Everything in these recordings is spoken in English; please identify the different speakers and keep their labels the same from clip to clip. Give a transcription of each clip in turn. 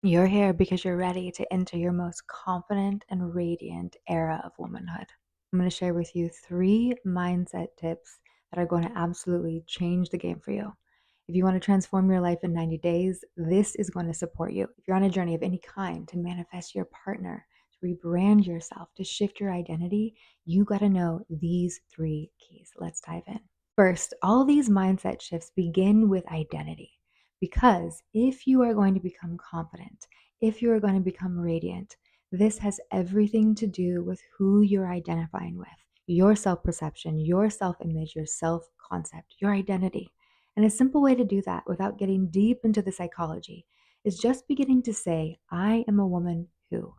Speaker 1: You're here because you're ready to enter your most confident and radiant era of womanhood. I'm going to share with you 3 mindset tips that are going to absolutely change the game for you. If you want to transform your life in 90 days, this is going to support you. If you're on a journey of any kind to manifest your partner, to rebrand yourself, to shift your identity, you got to know these 3 keys. Let's dive in. First, all these mindset shifts begin with identity. Because if you are going to become confident, if you are going to become radiant, this has everything to do with who you're identifying with, your self perception, your self image, your self concept, your identity. And a simple way to do that without getting deep into the psychology is just beginning to say, I am a woman who.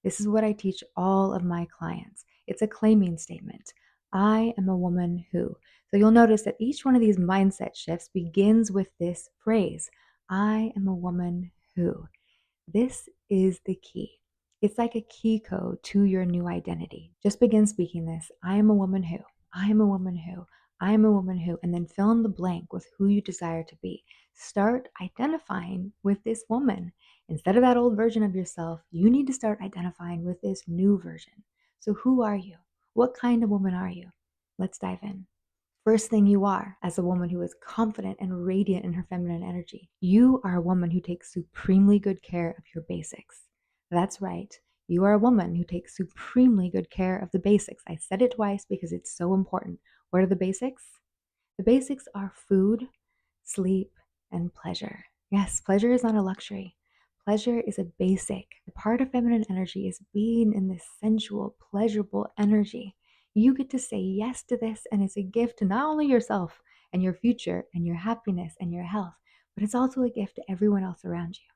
Speaker 1: This is what I teach all of my clients. It's a claiming statement. I am a woman who. So you'll notice that each one of these mindset shifts begins with this phrase, I am a woman who. This is the key. It's like a key code to your new identity. Just begin speaking this. I am a woman who. I am a woman who. I am a woman who. And then fill in the blank with who you desire to be. Start identifying with this woman. Instead of that old version of yourself, you need to start identifying with this new version. So who are you? What kind of woman are you? Let's dive in. First thing you are, as a woman who is confident and radiant in her feminine energy, you are a woman who takes supremely good care of your basics. That's right. You are a woman who takes supremely good care of the basics. I said it twice because it's so important. What are the basics? The basics are food, sleep, and pleasure. Yes, pleasure is not a luxury. Pleasure is a basic. The part of feminine energy is being in this sensual, pleasurable energy. You get to say yes to this, and it's a gift to not only yourself and your future and your happiness and your health, but it's also a gift to everyone else around you.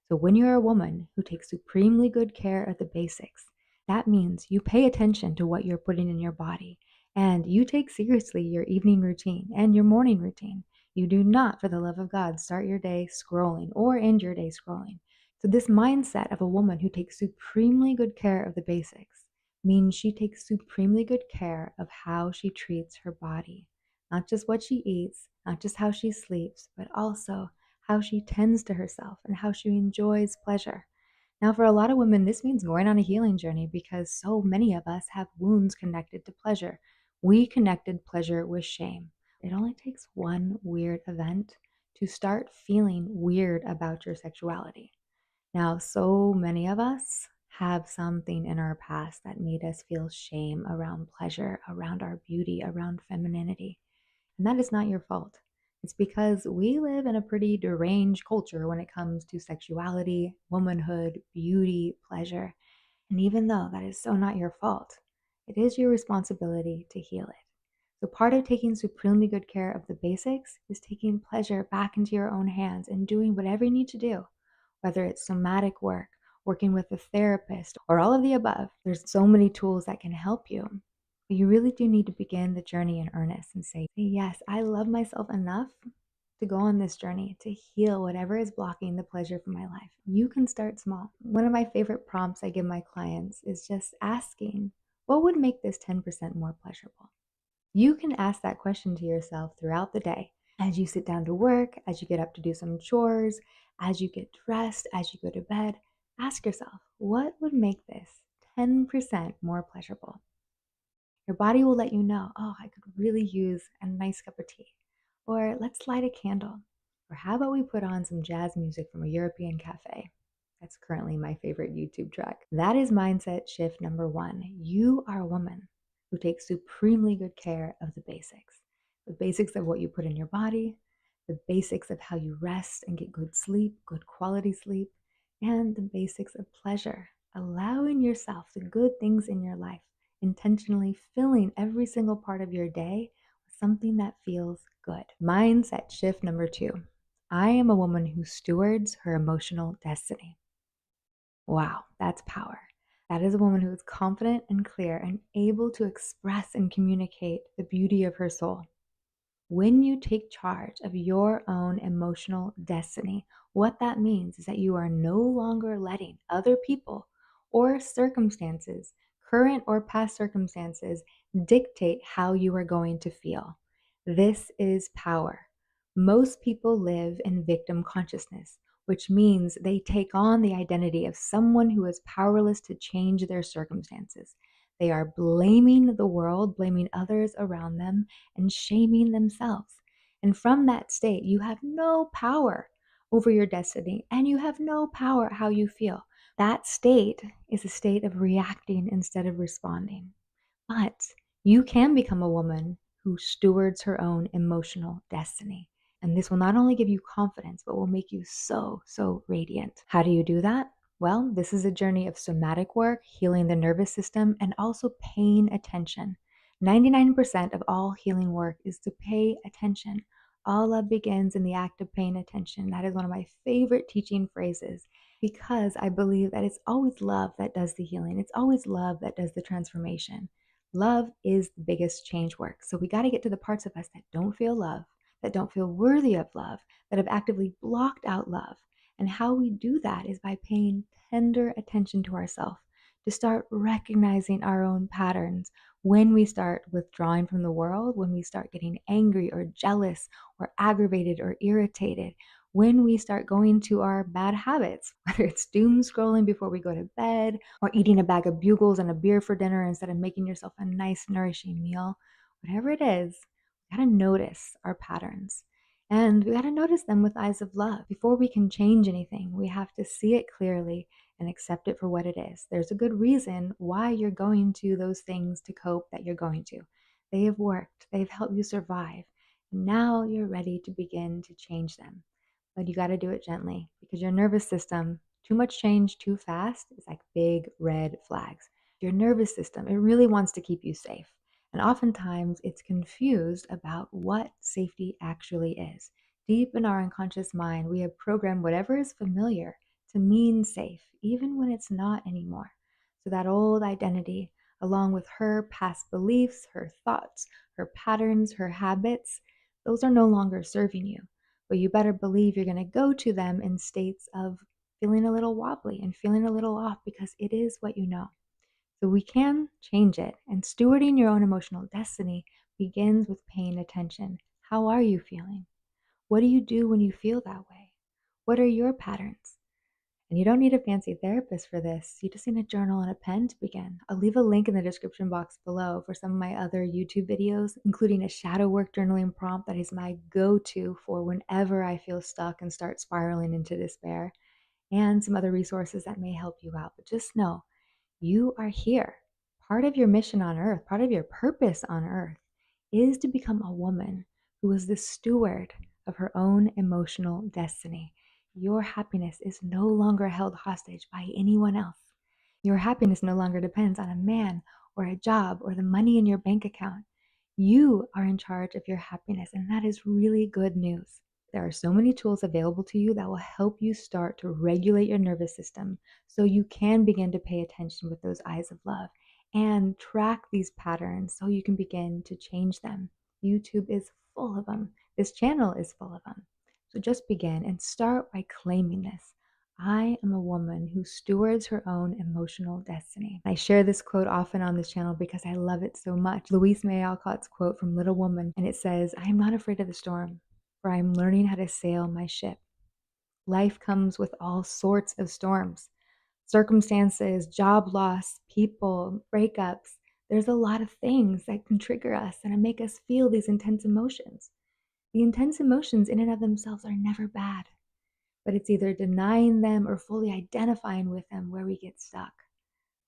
Speaker 1: So when you're a woman who takes supremely good care of the basics, that means you pay attention to what you're putting in your body and you take seriously your evening routine and your morning routine. You do not, for the love of God, start your day scrolling or end your day scrolling. So this mindset of a woman who takes supremely good care of the basics means she takes supremely good care of how she treats her body. Not just what she eats, not just how she sleeps, but also how she tends to herself and how she enjoys pleasure. Now, for a lot of women, this means going on a healing journey because so many of us have wounds connected to pleasure. We connected pleasure with shame. It only takes one weird event to start feeling weird about your sexuality. Now, so many of us have something in our past that made us feel shame around pleasure, around our beauty, around femininity. And that is not your fault. It's because we live in a pretty deranged culture when it comes to sexuality, womanhood, beauty, pleasure. And even though that is so not your fault, it is your responsibility to heal it. So, part of taking supremely good care of the basics is taking pleasure back into your own hands and doing whatever you need to do, whether it's somatic work, working with a therapist, or all of the above. There's so many tools that can help you. But you really do need to begin the journey in earnest and say, yes, I love myself enough to go on this journey to heal whatever is blocking the pleasure from my life. You can start small. One of my favorite prompts I give my clients is just asking, what would make this 10% more pleasurable? You can ask that question to yourself throughout the day. As you sit down to work, as you get up to do some chores, as you get dressed, as you go to bed, ask yourself, what would make this 10% more pleasurable? Your body will let you know, oh, I could really use a nice cup of tea. Or let's light a candle. Or how about we put on some jazz music from a European cafe? That's currently my favorite YouTube track. That is mindset shift number 1. You are a woman who takes supremely good care of the basics. The basics of what you put in your body, the basics of how you rest and get good sleep, good quality sleep, and the basics of pleasure. Allowing yourself the good things in your life, intentionally filling every single part of your day with something that feels good. Mindset shift number 2. I am a woman who stewards her emotional destiny. Wow, that's power. That is a woman who is confident and clear and able to express and communicate the beauty of her soul. When you take charge of your own emotional destiny, what that means is that you are no longer letting other people or circumstances, current or past circumstances, dictate how you are going to feel. This is power. Most people live in victim consciousness, which means they take on the identity of someone who is powerless to change their circumstances. They are blaming the world, blaming others around them, and shaming themselves. And from that state, you have no power over your destiny and you have no power how you feel. That state is a state of reacting instead of responding. But you can become a woman who stewards her own emotional destiny. And this will not only give you confidence, but will make you so, so radiant. How do you do that? Well, this is a journey of somatic work, healing the nervous system, and also paying attention. 99% of all healing work is to pay attention. All love begins in the act of paying attention. That is one of my favorite teaching phrases because I believe that it's always love that does the healing. It's always love that does the transformation. Love is the biggest change work. So we got to get to the parts of us that don't feel love, that don't feel worthy of love, that have actively blocked out love. And how we do that is by paying tender attention to ourselves, to start recognizing our own patterns. When we start withdrawing from the world, when we start getting angry or jealous or aggravated or irritated, when we start going to our bad habits, whether it's doom scrolling before we go to bed or eating a bag of bugles and a beer for dinner instead of making yourself a nice, nourishing meal, whatever it is, we gotta notice our patterns. And we gotta notice them with eyes of love. Before we can change anything, we have to see it clearly and accept it for what it is. There's a good reason why you're going to those things to cope that you're going to. They have worked, they've helped you survive. And now you're ready to begin to change them. But you got to do it gently because your nervous system, too much change too fast is like big red flags. Your nervous system, it really wants to keep you safe. And oftentimes it's confused about what safety actually is. Deep in our unconscious mind, we have programmed whatever is familiar to mean safe, even when it's not anymore. So that old identity, along with her past beliefs, her thoughts, her patterns, her habits, those are no longer serving you. But you better believe you're going to go to them in states of feeling a little wobbly and feeling a little off because it is what you know. So we can change it. And stewarding your own emotional destiny begins with paying attention. How are you feeling? What do you do when you feel that way? What are your patterns? And you don't need a fancy therapist for this. You just need a journal and a pen to begin. I'll leave a link in the description box below for some of my other YouTube videos, including a shadow work journaling prompt that is my go-to for whenever I feel stuck and start spiraling into despair, and some other resources that may help you out. But just know, you are here. Part of your mission on earth, part of your purpose on earth is to become a woman who is the steward of her own emotional destiny. Your happiness is no longer held hostage by anyone else. Your happiness no longer depends on a man or a job or the money in your bank account. You are in charge of your happiness, and that is really good news. There are so many tools available to you that will help you start to regulate your nervous system so you can begin to pay attention with those eyes of love and track these patterns so you can begin to change them. YouTube is full of them. This channel is full of them. So just begin and start by claiming this. I am a woman who stewards her own emotional destiny. I share this quote often on this channel because I love it so much. Louise May Alcott's quote from Little Woman, and it says, I am not afraid of the storm, for I am learning how to sail my ship. Life comes with all sorts of storms, circumstances, job loss, people, breakups. There's a lot of things that can trigger us and make us feel these intense emotions. The intense emotions in and of themselves are never bad, but it's either denying them or fully identifying with them where we get stuck.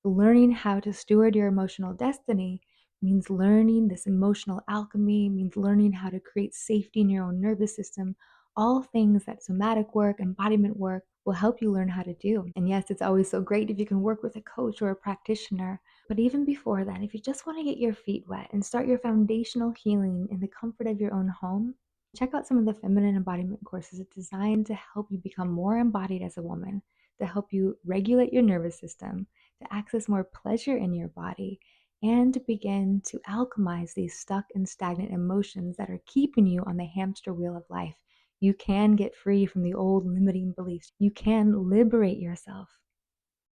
Speaker 1: Learning how to steward your emotional destiny means learning this emotional alchemy, means learning how to create safety in your own nervous system, all things that somatic work, embodiment work will help you learn how to do. And yes, it's always so great if you can work with a coach or a practitioner. But even before that, if you just want to get your feet wet and start your foundational healing in the comfort of your own home, check out some of the feminine embodiment courses designed to help you become more embodied as a woman, to help you regulate your nervous system, to access more pleasure in your body, and to begin to alchemize these stuck and stagnant emotions that are keeping you on the hamster wheel of life. You can get free from the old limiting beliefs. You can liberate yourself.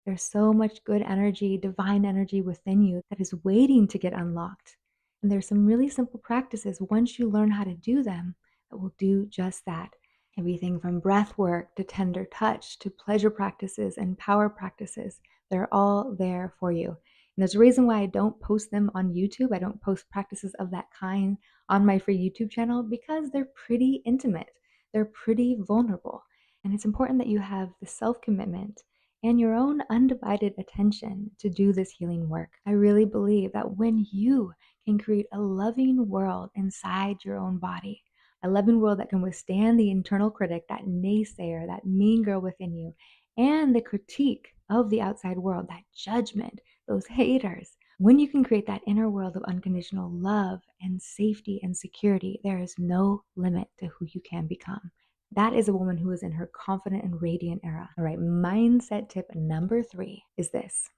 Speaker 1: There's so much good energy, divine energy within you that is waiting to get unlocked. And there's some really simple practices once you learn how to do them that will do just that. Everything from breath work to tender touch to pleasure practices and power practices, they're all there for you. And there's a reason why I don't post them on YouTube. I don't post practices of that kind on my free YouTube channel because they're pretty intimate. They're pretty vulnerable. And it's important that you have the self commitment and your own undivided attention to do this healing work. I really believe that when you can create a loving world inside your own body, a loving world that can withstand the internal critic, that naysayer, that mean girl within you, and the critique of the outside world, that judgment, those haters. When you can create that inner world of unconditional love and safety and security, there is no limit to who you can become. That is a woman who is in her confident and radiant era. All right, mindset tip number 3 is this: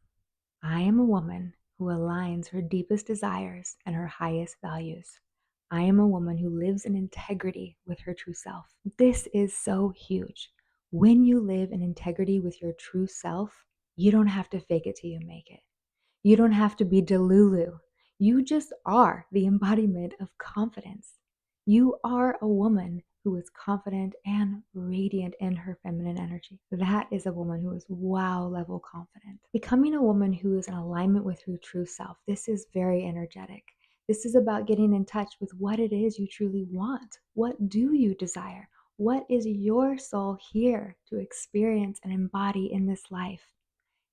Speaker 1: I am a woman who aligns her deepest desires and her highest values. I am a woman who lives in integrity with her true self. This is so huge. When you live in integrity with your true self, you don't have to fake it till you make it. You don't have to be Delulu. You just are the embodiment of confidence. You are a woman who is confident and radiant in her feminine energy. That is a woman who is wow level confident. Becoming a woman who is in alignment with her true self, this is very energetic. This is about getting in touch with what it is you truly want. What do you desire? What is your soul here to experience and embody in this life?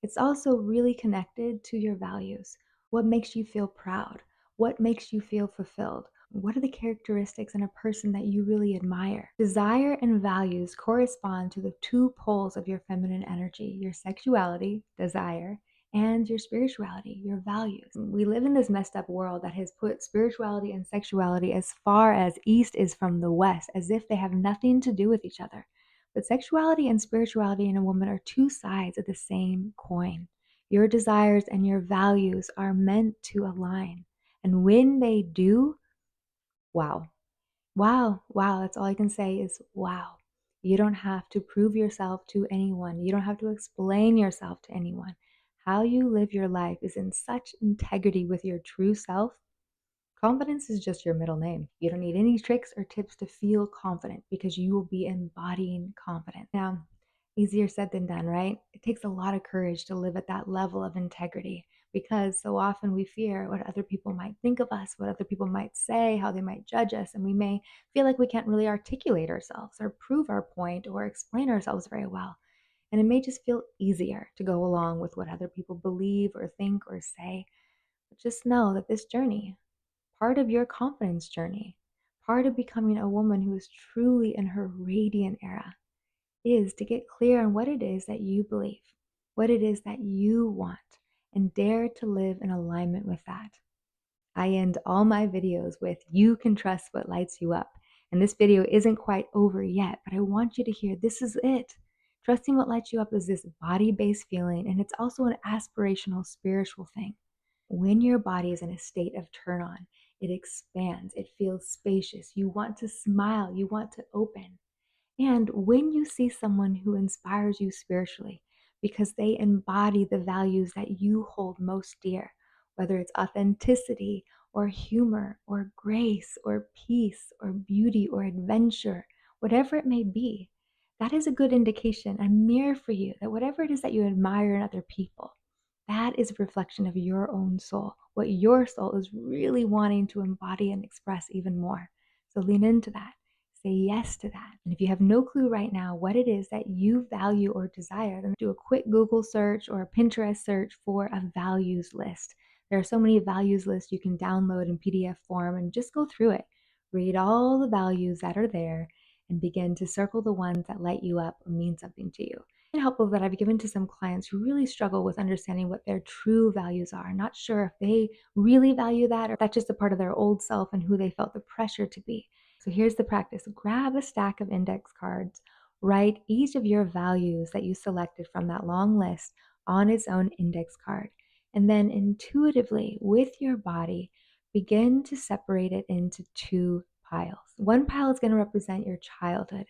Speaker 1: It's also really connected to your values. What makes you feel proud? What makes you feel fulfilled? What are the characteristics in a person that you really admire? Desire and values correspond to the two poles of your feminine energy: your sexuality, desire, and your spirituality, your values. We live in this messed up world that has put spirituality and sexuality as far as east is from the west, as if they have nothing to do with each other. But sexuality and spirituality in a woman are two sides of the same coin. Your desires and your values are meant to align. And when they do, wow. Wow, wow, that's all I can say is wow. You don't have to prove yourself to anyone. You don't have to explain yourself to anyone. How you live your life is in such integrity with your true self. Confidence is just your middle name. You don't need any tricks or tips to feel confident because you will be embodying confidence. Now, easier said than done, right? It takes a lot of courage to live at that level of integrity because so often we fear what other people might think of us, what other people might say, how they might judge us, and we may feel like we can't really articulate ourselves or prove our point or explain ourselves very well. And it may just feel easier to go along with what other people believe or think or say. But just know that this journey, part of your confidence journey, part of becoming a woman who is truly in her radiant era, is to get clear on what it is that you believe, what it is that you want, and dare to live in alignment with that. I end all my videos with "you can trust what lights you up." And this video isn't quite over yet, but I want you to hear this is it. Trusting what lights you up is this body-based feeling, and it's also an aspirational spiritual thing. When your body is in a state of turn on, it expands, it feels spacious. You want to smile, you want to open. And when you see someone who inspires you spiritually because they embody the values that you hold most dear, whether it's authenticity or humor or grace or peace or beauty or adventure, whatever it may be, that is a good indication, a mirror for you that whatever it is that you admire in other people, that is a reflection of your own soul, what your soul is really wanting to embody and express even more. So lean into that. Say yes to that. And if you have no clue right now what it is that you value or desire, then do a quick Google search or a Pinterest search for a values list. There are so many values lists you can download in PDF form and just go through it. Read all the values that are there and begin to circle the ones that light you up or mean something to you. Helpful that I've given to some clients who really struggle with understanding what their true values are, not sure if they really value that or if that's just a part of their old self and who they felt the pressure to be. So here's the practice. Grab a stack of index cards, write each of your values that you selected from that long list on its own index card, and then intuitively with your body, begin to separate it into two piles. One pile is going to represent your childhood,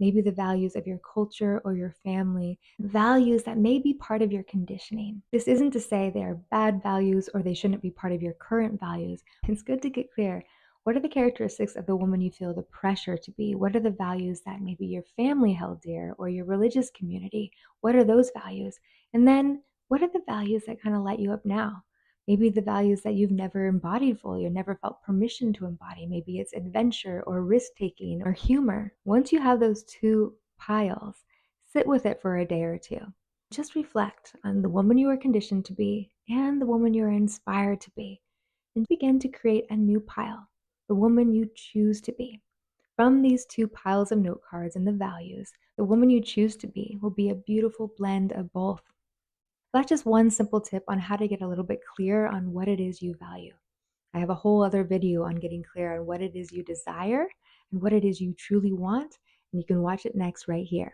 Speaker 1: maybe the values of your culture or your family, values that may be part of your conditioning. This isn't to say they are bad values or they shouldn't be part of your current values. It's good to get clear. What are the characteristics of the woman you feel the pressure to be? What are the values that maybe your family held dear or your religious community? What are those values? And then what are the values that kind of light you up now? Maybe the values that you've never embodied fully or never felt permission to embody. Maybe it's adventure or risk taking or humor. Once you have those two piles, sit with it for a day or two. Just reflect on the woman you were conditioned to be and the woman you are inspired to be, and begin to create a new pile, the woman you choose to be. From these two piles of note cards and the values, the woman you choose to be will be a beautiful blend of both. That's just one simple tip on how to get a little bit clearer on what it is you value. I have a whole other video on getting clear on what it is you desire and what it is you truly want, and you can watch it next right here.